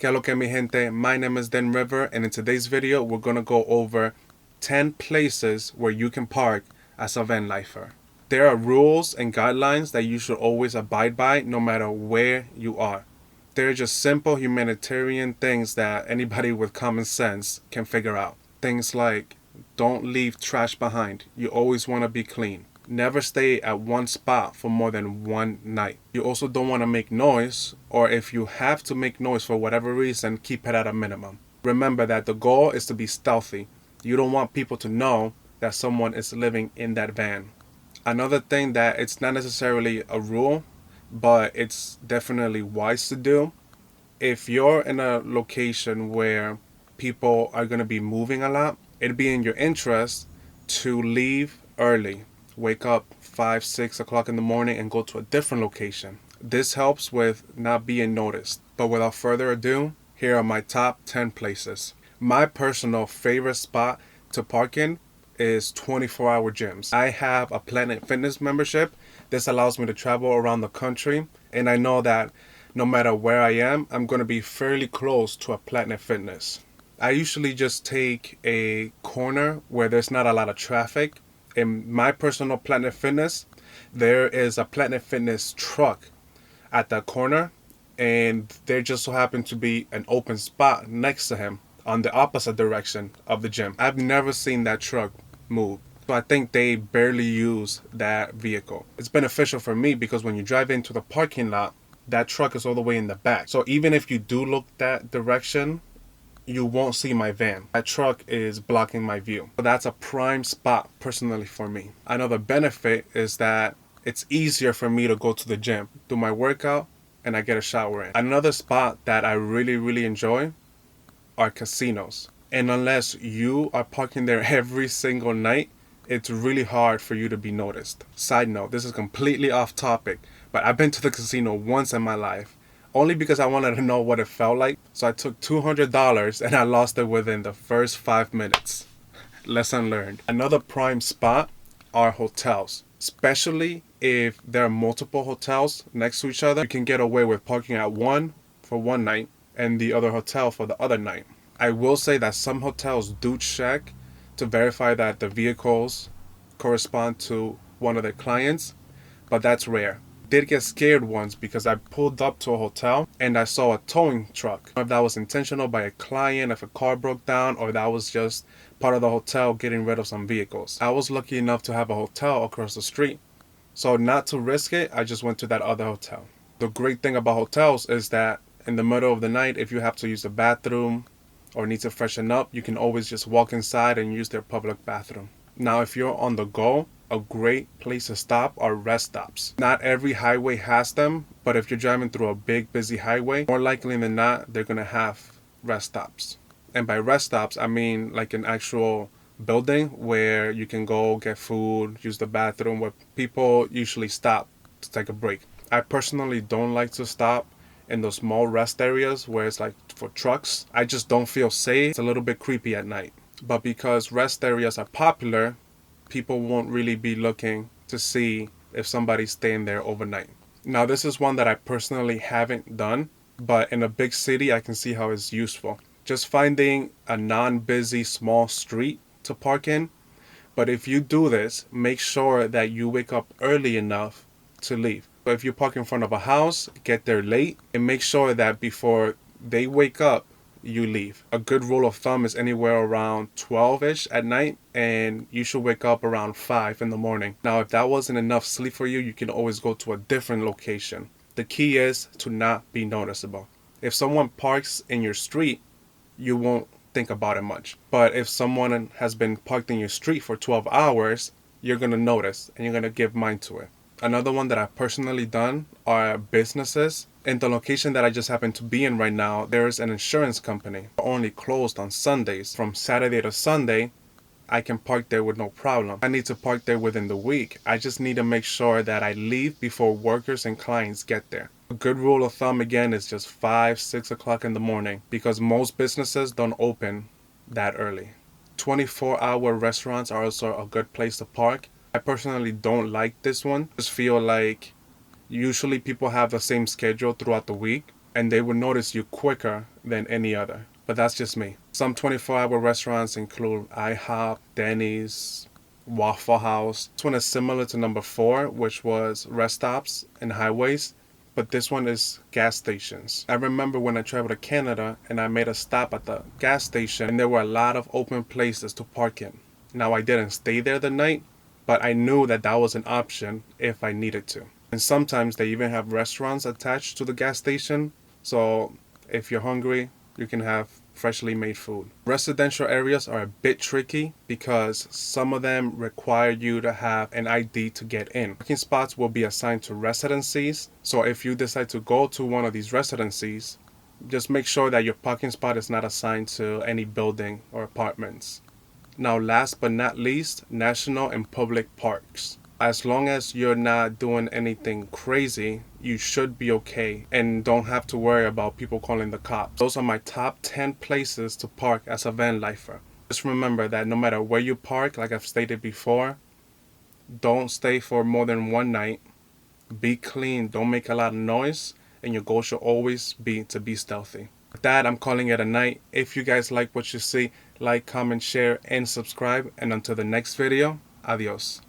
Que lo que mi gente, my name is Den River, and in today's video we're going to go over 10 places where you can park as a van lifer. There are rules and guidelines that you should always abide by no matter where you are. They're just simple humanitarian things that anybody with common sense can figure out. Things like don't leave trash behind. You always want to be clean. Never stay at one spot for more than one night. You also don't want to make noise, or if you have to make noise for whatever reason, keep it at a minimum. Remember that the goal is to be stealthy. You don't want people to know that someone is living in that van. Another thing that it's not necessarily a rule, but it's definitely wise to do. If you're in a location where people are going to be moving a lot, it'd be in your interest to leave early. Wake up 5, 6 o'clock in the morning and go to a different location. This helps with not being noticed. But without further ado, here are my top 10 places. My personal favorite spot to park in is 24-hour gyms. I have a Planet Fitness membership. This allows me to travel around the country, and I know that no matter where I am, I'm going to be fairly close to a Planet Fitness. I usually just take a corner where there's not a lot of traffic. In my personal Planet Fitness, there is a Planet Fitness truck at that corner, and there just so happens to be an open spot next to him on the opposite direction of the gym. I've never seen that truck move. So I think they barely use that vehicle. It's beneficial for me because when you drive into the parking lot, that truck is all the way in the back. So even if you do look that direction, you won't see my van. That truck is blocking my view. So that's a prime spot personally for me. Another benefit is that it's easier for me to go to the gym, do my workout, and I get a shower in. Another spot that I really enjoy are casinos. And unless you are parking there every single night, it's really hard for you to be noticed. Side note, this is completely off topic, but I've been to the casino once in my life. Only because I wanted to know what it felt like. So I took $200 and I lost it within the first 5 minutes. Lesson learned. Another prime spot are hotels. Especially if there are multiple hotels next to each other. You can get away with parking at one for one night and the other hotel for the other night. I will say that some hotels do check to verify that the vehicles correspond to one of their clients, but that's rare. Did get scared once because I pulled up to a hotel and I saw a towing truck. If that was intentional by a client, if a car broke down, or that was just part of the hotel getting rid of some vehicles. I was lucky enough to have a hotel across the street. So not to risk it, I just went to that other hotel. The great thing about hotels is that in the middle of the night, if you have to use the bathroom or need to freshen up, you can always just walk inside and use their public bathroom. Now, if you're on the go, a great place to stop are rest stops. Not every highway has them, but if you're driving through a big, busy highway, more likely than not, they're going to have rest stops. And by rest stops, I mean like an actual building where you can go get food, use the bathroom, where people usually stop to take a break. I personally don't like to stop in those small rest areas where it's like for trucks. I just don't feel safe. It's a little bit creepy at night. But because rest areas are popular, people won't really be looking to see if somebody's staying there overnight. Now, this is one that I personally haven't done, but in a big city, I can see how it's useful. Just finding a non-busy small street to park in. But if you do this, make sure that you wake up early enough to leave. But if you park in front of a house, get there late, and make sure that before they wake up, you leave. A good rule of thumb is anywhere around 12-ish at night, and you should wake up around 5 in the morning. Now, if that wasn't enough sleep for you, you can always go to a different location. The key is to not be noticeable. If someone parks in your street, you won't think about it much. But if someone has been parked in your street for 12 hours, you're going to notice and you're going to give mind to it. Another one that I've personally done are businesses. In the location that I just happen to be in right now, there's an insurance company only closed on Sundays. From Saturday to Sunday, I can park there with no problem. I need to park there within the week. I just need to make sure that I leave before workers and clients get there. A good rule of thumb again is just 5, 6 o'clock in the morning because most businesses don't open that early. 24-hour restaurants are also a good place to park. I personally don't like this one. I just feel like usually people have the same schedule throughout the week. and they will notice you quicker than any other. But that's just me. Some 24-hour restaurants include IHOP, Denny's, Waffle House. This one is similar to number 4, which was rest stops and highways, but this one is gas stations. I remember when I traveled to Canada and I made a stop at the gas station, and there were a lot of open places to park in. Now, I didn't stay there the night, but I knew that that was an option if I needed to. And sometimes they even have restaurants attached to the gas station, so if you're hungry, you can have freshly made food. Residential areas are a bit tricky because some of them require you to have an ID to get in. Parking spots will be assigned to residencies, so if you decide to go to one of these residencies, just make sure that your parking spot is not assigned to any building or apartments. Now, last but not least, national and public parks. As long as you're not doing anything crazy, you should be okay and don't have to worry about people calling the cops. Those are my top 10 places to park as a van lifer. Just remember that no matter where you park, like I've stated before, don't stay for more than one night. Be clean, don't make a lot of noise, and your goal should always be to be stealthy. With that, I'm calling it a night. If you guys like what you see, like, comment, share, and subscribe. And until the next video, adios.